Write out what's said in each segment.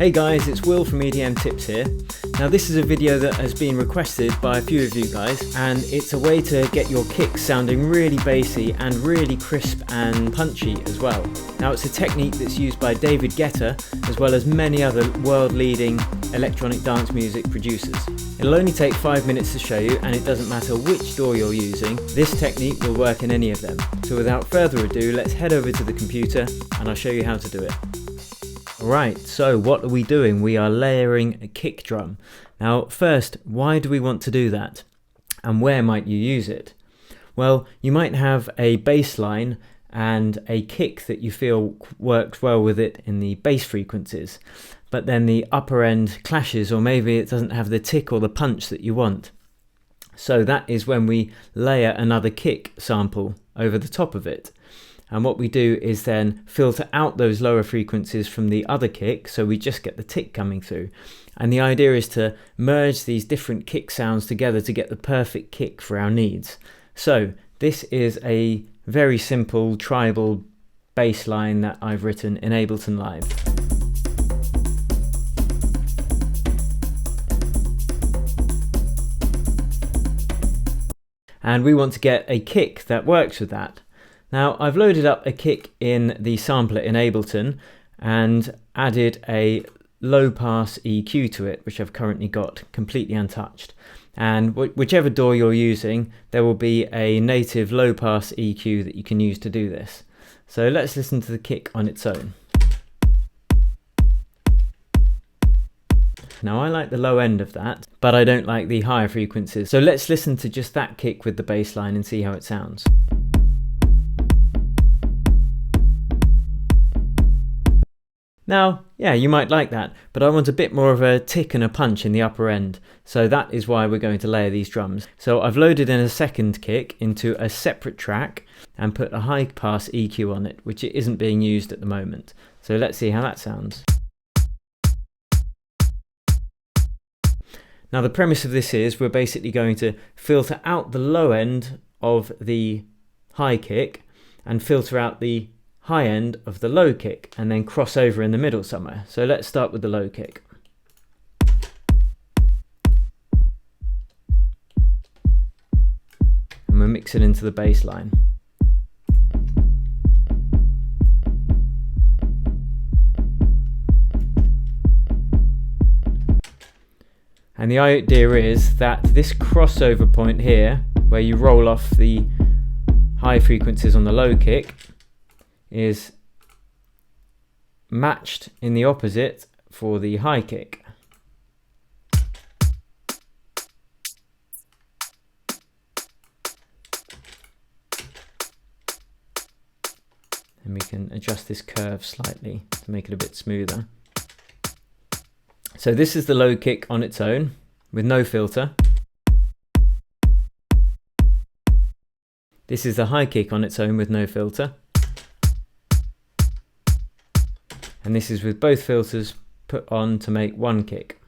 Hey guys, it's Will from EDM Tips here. Now this is a video that has been requested by a few of you guys, and it's a way to get your kicks sounding really bassy and really crisp and punchy as well. Now it's a technique that's used by David Guetta as well as many other world-leading electronic dance music producers. It'll only take 5 minutes to show you, and it doesn't matter which DAW you're using, this technique will work in any of them. So without further ado, let's head over to the computer and I'll show you how to do it. Right, so what are we doing? We are layering a kick drum. Now first, why do we want to do that? And where might you use it? Well, you might have a bass line and a kick that you feel works well with it in the bass frequencies, but then the upper end clashes, or maybe it doesn't have the tick or the punch that you want. So that is when we layer another kick sample over the top of it. And what we do is then filter out those lower frequencies from the other kick, so we just get the tick coming through. And the idea is to merge these different kick sounds together to get the perfect kick for our needs. So this is a very simple tribal bass line that I've written in Ableton Live. And we want to get a kick that works with that. Now I've loaded up a kick in the sampler in Ableton and added a low pass EQ to it, which I've currently got completely untouched. And whichever DAW you're using, there will be a native low pass EQ that you can use to do this. So let's listen to the kick on its own. Now I like the low end of that, but I don't like the higher frequencies. So let's listen to just that kick with the bass line and see how it sounds. Now, yeah, you might like that, but I want a bit more of a tick and a punch in the upper end. So that is why we're going to layer these drums. So I've loaded in a second kick into a separate track and put a high pass EQ on it, which it isn't being used at the moment. So let's see how that sounds. Now the premise of this is we're basically going to filter out the low end of the high kick and filter out the high end of the low kick and then cross over in the middle somewhere. So let's start with the low kick. And we'll mix it into the bass line. And the idea is that this crossover point here, where you roll off the high frequencies on the low kick, is matched in the opposite for the high kick. And we can adjust this curve slightly to make it a bit smoother. So this is the low kick on its own with no filter. This is the high kick on its own with no filter. And this is with both filters put on to make one kick.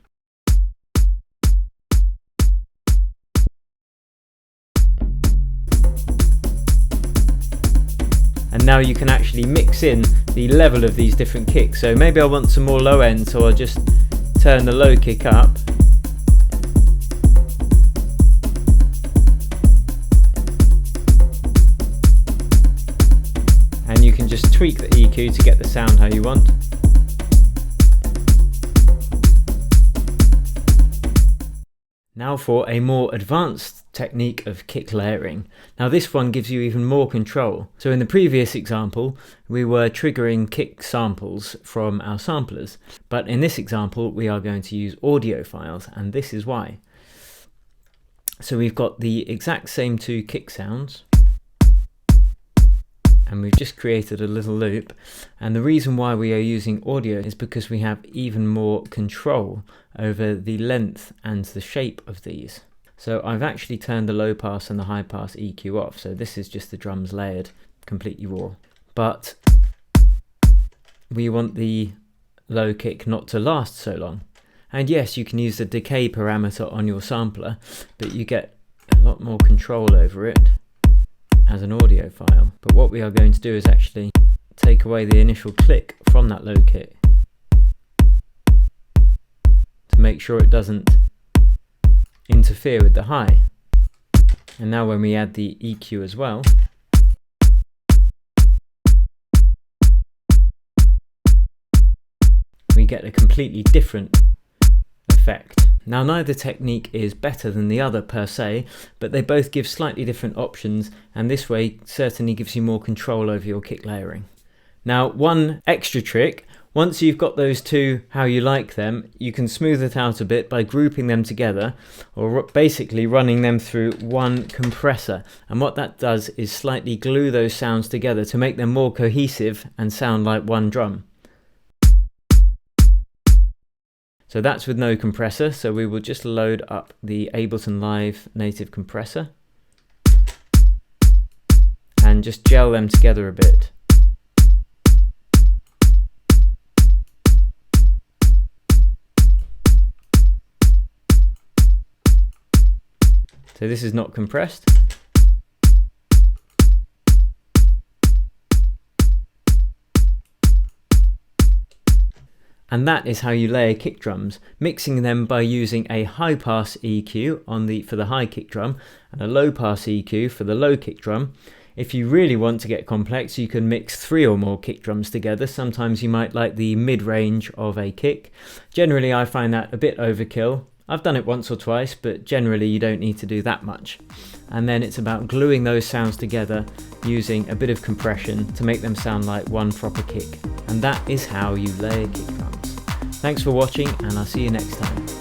And now you can actually mix in the level of these different kicks. So maybe I want some more low end, so I'll just turn the low kick up. And you can just tweak the EQ to get the sound how you want. Now for a more advanced technique of kick layering. Now this one gives you even more control. So in the previous example, we were triggering kick samples from our samplers. But in this example, we are going to use audio files, and this is why. So we've got the exact same two kick sounds, and we've just created a little loop. And the reason why we are using audio is because we have even more control over the length and the shape of these. So I've actually turned the low pass and the high pass EQ off, so this is just the drums layered completely raw. But we want the low kick not to last so long. And yes, you can use the decay parameter on your sampler, but you get a lot more control over it as an audio file. But what we are going to do is actually take away the initial click from that low kick to make sure it doesn't interfere with the high. And now when we add the EQ as well, we get a completely different effect. Now neither technique is better than the other per se, but they both give slightly different options, and this way certainly gives you more control over your kick layering. Now one extra trick, once you've got those two how you like them, you can smooth it out a bit by grouping them together, or basically running them through one compressor. And what that does is slightly glue those sounds together to make them more cohesive and sound like one drum. So that's with no compressor, so we will just load up the Ableton Live native compressor and just gel them together a bit. So this is not compressed. And that is how you layer kick drums, mixing them by using a high pass EQ for the high kick drum and a low pass EQ for the low kick drum. If you really want to get complex, you can mix 3 or more kick drums together. Sometimes you might like the mid-range of a kick. Generally I find that a bit overkill. I've done it once or twice, but generally you don't need to do that much. And then it's about gluing those sounds together using a bit of compression to make them sound like one proper kick. And that is how you layer kick drums. Thanks for watching, and I'll see you next time.